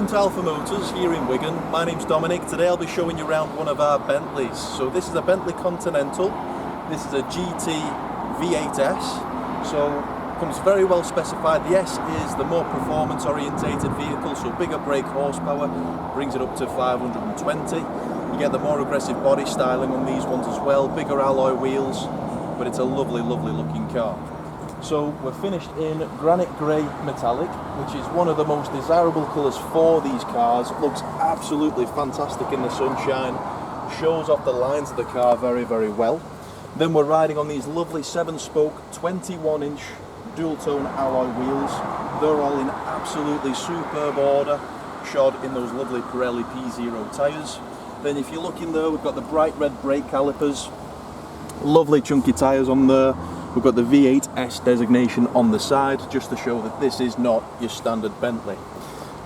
to Alpha Motors here in Wigan. My name's Dominic. Today I'll be showing you around one of our Bentleys. So this is a Bentley Continental. This is a GT V8S. So comes very well specified. The S is the more performance orientated vehicle, so bigger brake horsepower, brings it up to 520. You get the more aggressive body styling on these ones as well, bigger alloy wheels, but it's a lovely, lovely looking car. So we're finished in Granite Grey Metallic, which is one of the most desirable colours for these cars. It looks absolutely fantastic in the sunshine, shows off the lines of the car very, very well. Then we're riding on these lovely 7-spoke 21-inch dual-tone alloy wheels. They're all in absolutely superb order, shod in those lovely Pirelli P0 tyres. Then if you look in there, we've got the bright red brake calipers, lovely chunky tyres on there. We've got the V8S designation on the side, just to show that this is not your standard Bentley.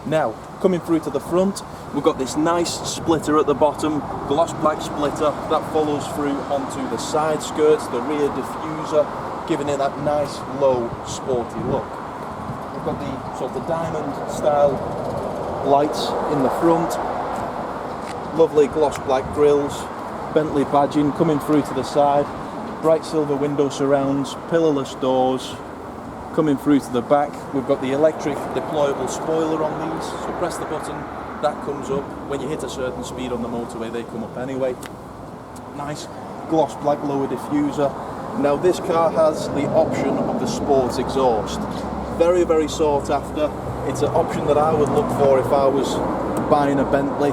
Now, coming through to the front, we've got this nice splitter at the bottom, gloss black splitter, that follows through onto the side skirts, the rear diffuser, giving it that nice, low, sporty look. We've got the sort of diamond style lights in the front, lovely gloss black grills, Bentley badging coming through to the side, bright silver window surrounds, pillarless doors. Coming through to the back, we've got the electric deployable spoiler on these, so press the button, that comes up. When you hit a certain speed on the motorway, they come up anyway. Nice gloss black lower diffuser. Now this car has the option of the sports exhaust. Very, very sought after. It's an option that I would look for if I was buying a Bentley.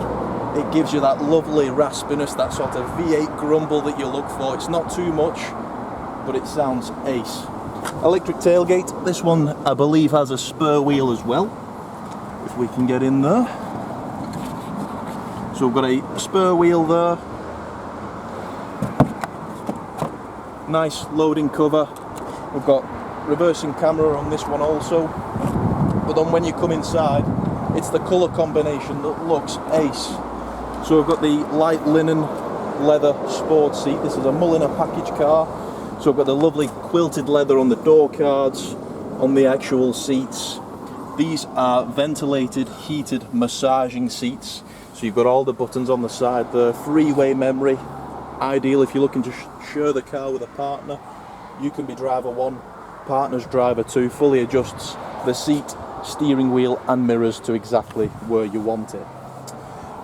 It gives you that lovely raspiness, that sort of V8 grumble that you look for. It's not too much, but it sounds ace. Electric tailgate. This one, I believe, has a spur wheel as well, if we can get in there. So we've got a spur wheel there. Nice loading cover. We've got reversing camera on this one also. But then when you come inside, it's the colour combination that looks ace. So we've got the light linen leather sports seat. This is a Mulliner package car. So we've got the lovely quilted leather on the door cards, on the actual seats. These are ventilated, heated, massaging seats. So you've got all the buttons on the side there. Three-way memory. Ideal if you're looking to share the car with a partner. You can be driver one, partner's driver two. Fully adjusts the seat, steering wheel and mirrors to exactly where you want it.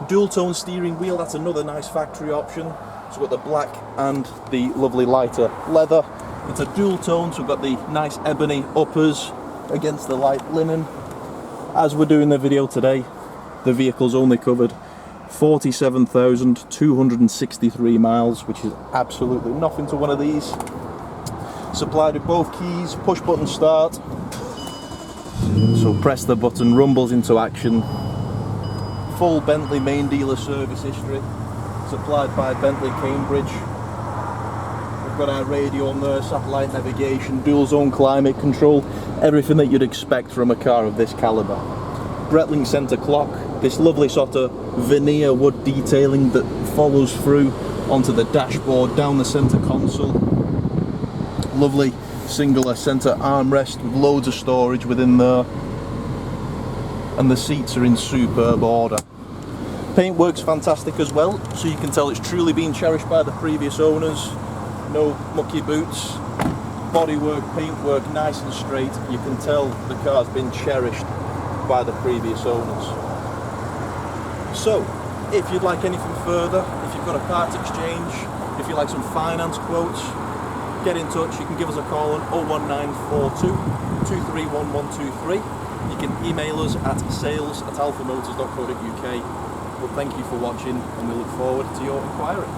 Dual tone steering wheel, that's another nice factory option. So we've got the black and the lovely lighter leather. It's a dual tone, so we've got the nice ebony uppers against the light linen. As we're doing the video today, the vehicle's only covered 47,263 miles, which is absolutely nothing to one of these. Supplied with both keys, push button start. So press the button, rumbles into action. Full Bentley main dealer service history, supplied by Bentley Cambridge. We've got our radio on there, satellite navigation, dual zone climate control, everything that you'd expect from a car of this calibre. Breitling centre clock, this lovely sort of veneer wood detailing that follows through onto the dashboard, down the centre console. Lovely singular centre armrest with loads of storage within there. And the seats are in superb order. Paintwork's fantastic as well, so you can tell it's truly been cherished by the previous owners. No mucky boots. Bodywork, paintwork, nice and straight. You can tell the car's been cherished by the previous owners. So, if you'd like anything further, if you've got a part exchange, if you'd like some finance quotes, get in touch. You can give us a call on 01942 231123. You can email us at sales@alphamotors.co.uk. Well, thank you for watching, and we look forward to your inquiry.